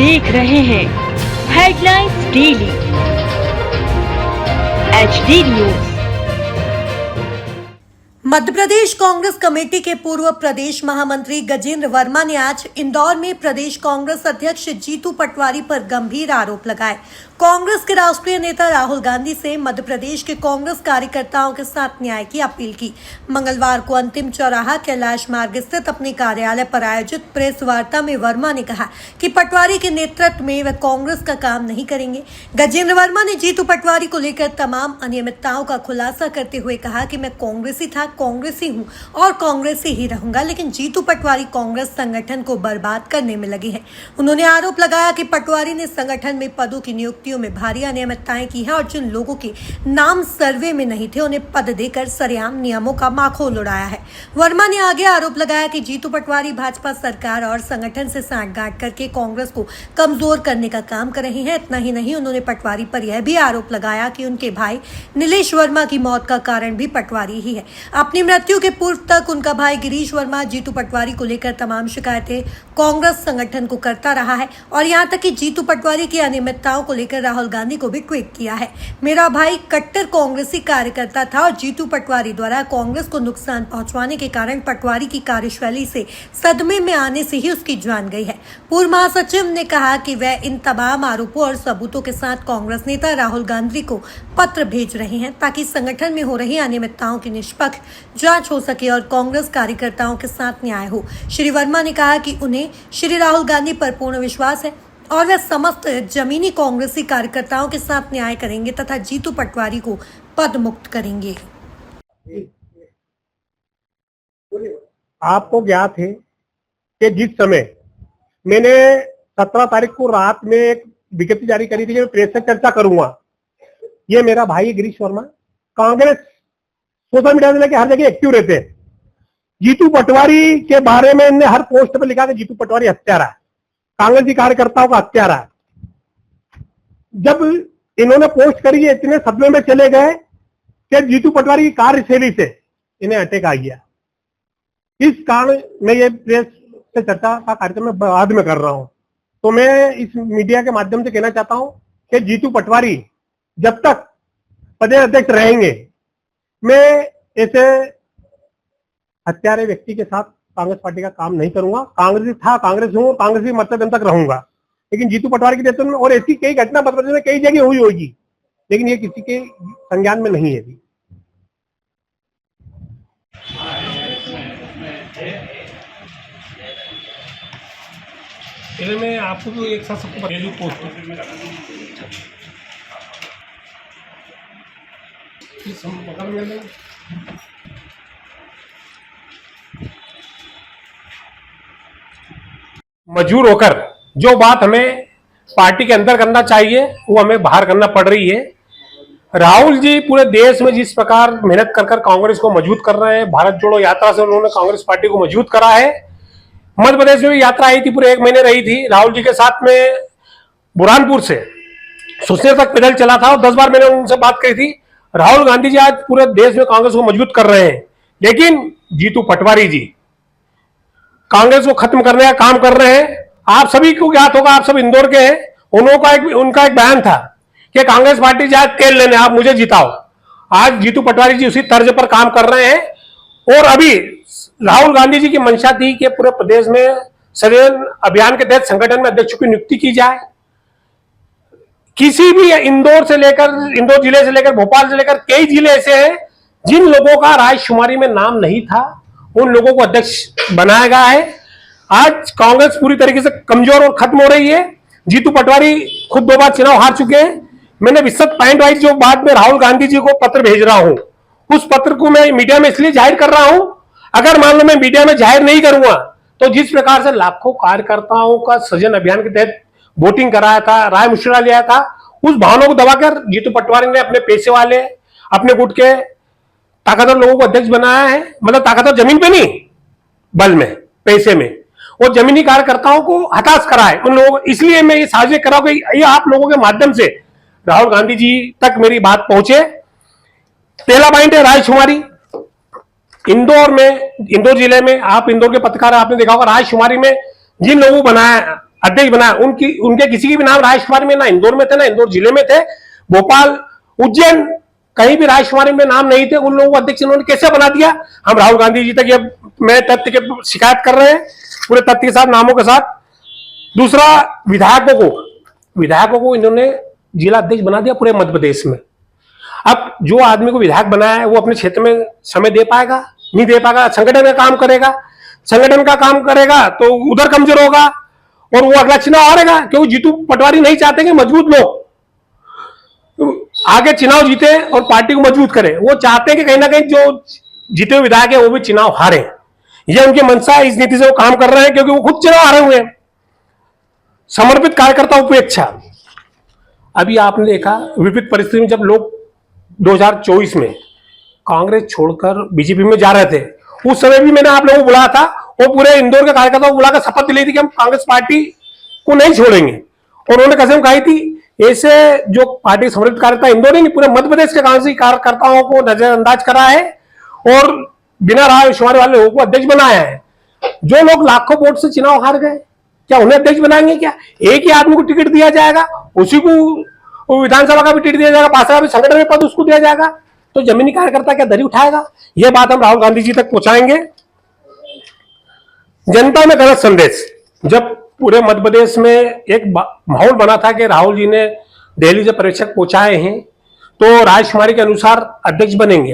देख रहे हैं headlines daily HD news. Madhya Pradesh Congress committee के पूर्व प्रदेश महामंत्री गजेंद्र वर्मा ने आज इंदौर में प्रदेश कांग्रेस अध्यक्ष जीतू पटवारी पर गंभीर आरोप लगाए। कांग्रेस के राष्ट्रीय नेता राहुल गांधी से मध्य प्रदेश के कांग्रेस कार्यकर्ताओं के साथ न्याय की अपील की। मंगलवार को अंतिम चौराहा कैलाश मार्ग स्थित अपने कार्यालय पर आयोजित प्रेस वार्ता में वर्मा ने कहा कि पटवारी के नेतृत्व में वह कांग्रेस का काम नहीं करेंगे। गजेंद्र वर्मा ने जीतू पटवारी को लेकर तमाम अनियमितताओं का खुलासा करते हुए कहा कि मैं कांग्रेसी था, कांग्रेसी हूं और कांग्रेसी ही रहूंगा, लेकिन जीतू पटवारी कांग्रेस संगठन को बर्बाद करने में लगे हैं। उन्होंने आरोप लगाया कि पटवारी ने संगठन में पदों की नियुक्तियों में भारी अनियमितताएं की हैं और जिन लोगों के नाम सर्वे में नहीं थे उन्हें पद देकर सरेआम नियमों का माखोल उड़ाया है। वर्मा ने आगे आरोप लगाया कि जीतू पटवारी भाजपा सरकार और संगठन से सांठगांठ करके कांग्रेस को कमजोर करने का काम कर रहे हैं। इतना ही नहीं, उन्होंने पटवारी पर यह भी आरोप लगाया कि उनके भाई नीलेश वर्मा की मौत का कारण भी पटवारी ही है। अपनी मृत्यु के पूर्व तक उनका भाई गिरीश वर्मा जीतू पटवारी को लेकर तमाम शिकायतें कांग्रेस संगठन को करता रहा है और यहां तक कि जीतू पटवारी की अनियमितताओं को लेकर राहुल गांधी को भी ट्वीट किया है। मेरा भाई कट्टर कांग्रेसी कार्यकर्ता था और जीतू पटवारी द्वारा कांग्रेस को नुकसान पहुंचवाने के कारण पटवारी की कार्यशैली से सदमे में आने से ही उसकी जान गई है। पूर्व महासचिव ने कहा कि वह इन तमाम आरोपों और सबूतों के साथ कांग्रेस नेता राहुल गांधी को पत्र भेज रहे हैं ताकि संगठन में हो रही अनियमितताओं की निष्पक्ष जांच हो सके और कांग्रेस कार्यकर्ताओं के साथ न्याय हो। श्री वर्मा ने कहा कि उन्हें श्री राहुल गांधी पर पूर्ण विश्वास है और वे समस्त जमीनी कांग्रेसी कार्यकर्ताओं के साथ न्याय करेंगे तथा जीतू पटवारी को पद मुक्त करेंगे। आपको ज्ञात है कि जिस समय मैंने 17 तारीख को रात में एक विज्ञप्ति जारी करी थी कि मैं प्रेस से चर्चा करूंगा, ये मेरा भाई गिरीश वर्मा कांग्रेस सोशल मीडिया में लेके हर जगह एक्टिव रहते हैं। जीतू पटवारी के बारे में इन्होंने हर पोस्ट पे लिखा कि जीतू पटवारी हत्यारा है, कांग्रेसी कार्यकर्ताओं का हत्यारा है। जब इन्होंने पोस्ट करी, इतने सदमे में चले गए कि जीतू पटवारी की कार्यशैली से इन्हें अटैक आ गया। इस कारण मैं ये प्रेस से चर्चा का कार्यक्रम में बाद में कर रहा हूं। तो मैं इस मीडिया के माध्यम से कहना चाहता हूं कि जीतू पटवारी जब तक प्रदेश अध्यक्ष रहेंगे, मैं ऐसे हत्यारे व्यक्ति के साथ कांग्रेस पार्टी का काम नहीं करूंगा। कांग्रेसी था, कांग्रेस हूं, कांग्रेसी मरते दिन तक रहूंगा। लेकिन जीतू पटवारी के नेतृत्व में और ऐसी कई घटना मध्य प्रदेश में कई जगह हुई होगी, लेकिन ये किसी के संज्ञान में नहीं है अभी। मैं आपको भी एक साथ सबको पहलू पोस्ट मजबूर होकर जो बात हमें पार्टी के अंदर करना चाहिए वो हमें बाहर करना पड़ रही है। राहुल जी पूरे देश में जिस प्रकार मेहनत कर कांग्रेस को मजबूत कर रहे हैं, भारत जोड़ो यात्रा से उन्होंने कांग्रेस पार्टी को मजबूत करा है। मध्य प्रदेश में भी यात्रा आई थी, पूरे 1 महीने रही थी राहुल जी के साथ में। बुरहानपुर से सुसनेर तक पैदल चला था और 10 बार मैंने उनसे बात करी थी। राहुल गांधी जी आज पूरे देश में कांग्रेस को मजबूत कर रहे हैं, लेकिन जीतू पटवारी जी कांग्रेस को खत्म करने का काम कर रहे हैं। आप सभी को ज्ञात होगा, आप सब इंदौर के हैं, उनका एक बयान था कि कांग्रेस पार्टी जाए तेल लेने, आप मुझे जिताओ। आज जीतू पटवारी जी उसी तर्ज पर काम कर रहे हैं। और अभी राहुल गांधी जी की मंशा थी कि पूरे प्रदेश में सृजन अभियान के तहत संगठन में अध्यक्षों की नियुक्ति की जाए। किसी भी इंदौर जिले से लेकर भोपाल से लेकर कई जिले ऐसे हैं जिन लोगों का रायशुमारी में नाम नहीं था, उन लोगों को अध्यक्ष बनाया गया है। आज कांग्रेस पूरी तरीके से कमजोर और खत्म हो रही है। जीतू पटवारी खुद 2 बार चुनाव हार चुके हैं। मैंने विस्तृत पॉइंट वाइज जो बाद में राहुल गांधी जी को पत्र भेज रहा हूं, उस पत्र को मैं मीडिया में इसलिए जाहिर कर रहा हूं, अगर मान लो मैं मीडिया में जाहिर नहीं करूंगा तो जिस प्रकार से लाखों कार्यकर्ताओं का सृजन अभियान के तहत वोटिंग कराया था, राय मुश्किल लिया था, उस भावना को दबाकर जीतू पटवारी ने अपने पैसे वाले, अपने गुट के ताकतवर लोगों को अध्यक्ष बनाया है। मतलब ताकतवर जमीन पे नहीं, बल में, पैसे में, और जमीनी कार्यकर्ताओं को हताश करा है उन लोगों। इसलिए मैं ये साझा कर रहा हूं कि ये आप लोगों के माध्यम से राहुल गांधी जी तक मेरी बात पहुंचे। पहला पॉइंट है रायशुमारी। इंदौर जिले में, आप इंदौर के पत्रकार, आपने देखा होगा रायशुमारी में जिन लोगों को बनाया अध्यक्ष बनाया। उनके किसी के भी नाम राजकुमारी में ना इंदौर में थे, ना इंदौर जिले में थे, भोपाल, उज्जैन, कहीं भी राजकुमारी में नाम नहीं थे। उन लोगों को अध्यक्ष उन्होंने कैसे बना दिया? हम राहुल गांधी जी तक ये मैं तथ्य के शिकायत कर रहे हैं, पूरे तथ्य के साथ, नामों के साथ। दूसरा, विधायकों को इन्होंने जिला अध्यक्ष बना दिया पूरे मध्य प्रदेश में। अब जो आदमी को विधायक बनाया है वो अपने क्षेत्र में समय दे पाएगा? नहीं दे पाएगा। संगठन का काम करेगा तो उधर कमजोर होगा और वो अगला चुनाव हारेगा, क्योंकि जीतू पटवारी नहीं चाहते कि मजबूत लोग आगे चुनाव जीते और पार्टी को मजबूत करें। वो चाहते हैं कि कहीं ना कहीं जो जीते हुए विधायक है वो भी चुनाव हारे। ये उनकी मंशा है, इस नीति से वो काम कर रहे हैं, क्योंकि वो खुद चुनाव हारे हुए हैं। समर्पित कार्यकर्ता उपेक्षा। अभी आपने देखा विपरीत परिस्थिति में जब लोग 2024 में कांग्रेस छोड़कर बीजेपी में जा रहे थे, उस समय भी मैंने आप लोगों को बुलाया था, वो पूरे इंदौर के कार्यकर्ताओं को बुलाकर शपथ दिलाई थी कि हम कांग्रेस पार्टी को नहीं छोड़ेंगे। और उन्होंने कसम खाई थी। ऐसे जो पार्टी समर्पित कार्यकर्ता इंदौर ही नहीं पूरे मध्य प्रदेश के कांग्रेस कार्यकर्ताओं को नजरअंदाज करा है और बिना राय शुमारी वाले लोगों को अध्यक्ष बनाया है। जो लोग लाखों वोट से चुनाव हार गए, क्या उन्हें अध्यक्ष बनाएंगे? क्या एक ही आदमी को टिकट दिया जाएगा, उसी को विधानसभा का भी टिकट दिया जाएगा, पास का भी संगठन में पद उसको दिया जाएगा, तो जमीनी कार्यकर्ता क्या दरी उठाएगा? यह बात हम राहुल गांधी जी तक पहुंचाएंगे। जनता में गलत संदेश। जब पूरे मध्य प्रदेश में एक माहौल बना था कि राहुल जी ने दिल्ली से पर्यवेक्षक पहुंचाए हैं तो राजकुमारी के अनुसार अध्यक्ष बनेंगे।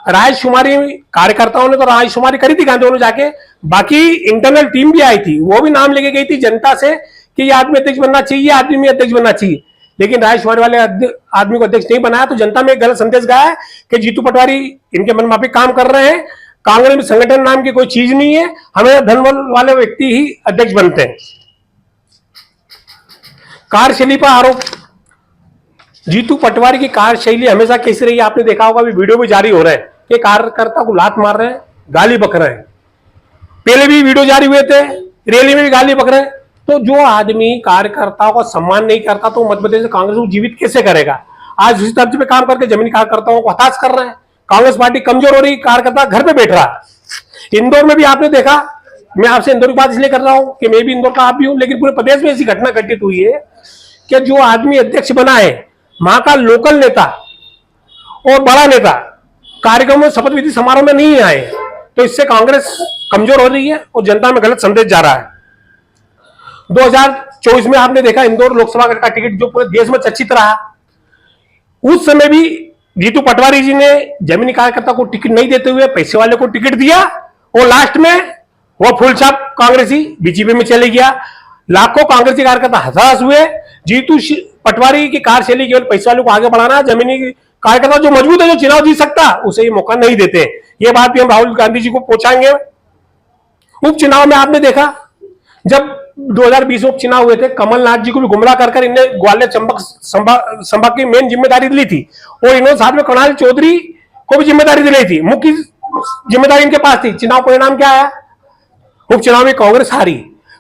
राजकुमारी कार्यकर्ताओं ने तो राजकुमारी करी थी गांधी, जाके बाकी इंटरनल टीम भी आई थी, वो भी नाम लेके गई थी जनता से कि ये आदमी अध्यक्ष बनना चाहिए, ये आदमी अध्यक्ष बनना चाहिए। लेकिन राजकुमारी वाले आदमी को अध्यक्ष नहीं बनाया, तो जनता में एक गलत संदेश गया है कि जीतू पटवारी इनके मनमाफिक काम कर रहे हैं। कांग्रेस में संगठन नाम की कोई चीज नहीं है, हमें धन वाले व्यक्ति ही अध्यक्ष बनते हैं। कार्यशैली पर आरोप। जीतू पटवारी की कार्यशैली हमेशा कैसी रही? आपने देखा होगा, अभी वीडियो भी जारी हो रहे हैं कि कार्यकर्ता को लात मार रहे हैं, गाली बक रहे हैं। पहले भी वीडियो जारी हुए थे, रैली में भी गाली बक रहे हैं। तो जो आदमी कार्यकर्ताओं का सम्मान नहीं करता तो मध्य प्रदेश कांग्रेस को जीवित कैसे करेगा? आज उसी तर्ज पे काम करके जमीनी कार्यकर्ताओं को हताश कर रहे हैं। कांग्रेस पार्टी कमजोर हो रही, कार्यकर्ता घर पे बैठ रहा है। इंदौर में भी आपने देखा, मैं आपसे इंदौर की बात इसलिए कर रहा हूं कि मैं भी इंदौर का आप भी हूं, लेकिन पूरे प्रदेश में ऐसी घटना घटित हुई है कि जो आदमी अध्यक्ष बना है, वहां का लोकल नेता और बड़ा नेता कार्यक्रम में शपथ विधि समारोह में नहीं आए, तो इससे कांग्रेस कमजोर हो रही है और जनता में गलत संदेश जा रहा है। 2024 में आपने देखा इंदौर लोकसभा का टिकट जो पूरे देश में चर्चित रहा, उस समय भी जीतू पटवारी जी ने जमीनी कार्यकर्ता को टिकट नहीं देते हुए पैसे वाले को टिकट दिया और लास्ट में वो फुलछाप कांग्रेसी बीजेपी में चले गया। लाखों कांग्रेसी कार्यकर्ता हताश हुए। जीतू पटवारी की कार्यशैली केवल पैसे वालों को आगे बढ़ाना, जमीनी कार्यकर्ता जो मजबूत है, जो चुनाव जीत सकता, उसे ये मौका नहीं देते। ये बात भी हम राहुल गांधी जी को पहुंचाएंगे। उपचुनाव में आपने देखा, जब 2020 उपचुनाव हुए थे, कमलनाथ जी को भी गुमराह कर इन्हें ग्वालियर चंबक संभाग की मेन जिम्मेदारी दिली थी और इन्होंने साथ में कर्नल चौधरी को भी जिम्मेदारी दिलाई थी। मुख्य जिम्मेदारी इनके पास थी। चुनाव परिणाम क्या आया? उपचुनाव में कांग्रेस हारी।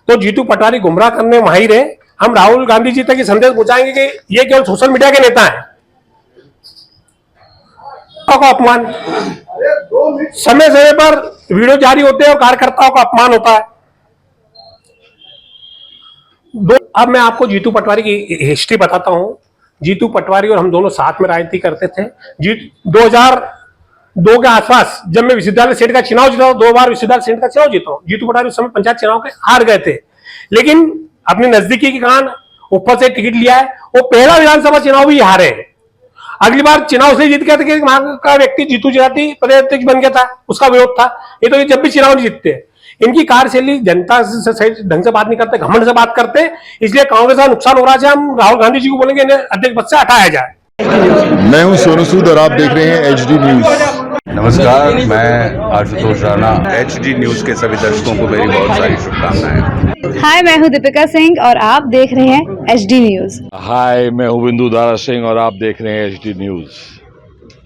तो जीतू पटवारी गुमराह करने में माहिर है। हम राहुल गांधी जी तक ये संदेश पहुंचाएंगे कि ये केवल सोशल मीडिया के नेता हैं। अपमान, समय समय पर वीडियो जारी होते हैं और कार्यकर्ताओं का अपमान होता है। अब मैं आपको जीतू पटवारी की हिस्ट्री बताता हूं। जीतू पटवारी और हम दोनों साथ में राजनीति करते थे। 2002 के आसपास जब मैं विश्वविद्यालय सेनेट का चुनाव जीता हूं, 2 बार विश्वविद्यालय सेनेट का चुनाव जीता हूं। जीतू पटवारी उस समय पंचायत चुनाव के हार गए थे, लेकिन अपनी नजदीकी के कारण ऊपर से टिकट लिया है। वो पहला विधानसभा चुनाव भी हारे हैं। अगली बार चुनाव से जीत गया था कि वहां का व्यक्ति जीतू जाति प्रदेश अध्यक्ष बन गया था, उसका विरोध था। ये तो ये जब भी चुनाव नहीं जीतते। इनकी कार्यशैली जनता से सही ढंग से बात नहीं करते, घमंड से बात करते, इसलिए कांग्रेस का नुकसान हो रहा है। हम राहुल गांधी जी को बोलेंगे इन्हें अध्यक्ष पद से हटाया जाए। मैं हूं सोनू सूद और आप देख रहे हैं HD न्यूज। नमस्कार, मैं आशुतोष राणा। HD न्यूज के सभी दर्शकों को मेरी बहुत सारी शुभकामनाएं। हाय, मैं हूं दीपिका सिंह और आप देख रहे हैं HD न्यूज। हाय, मैं हूं बिंदु दारा सिंह और आप देख रहे हैं HD न्यूज।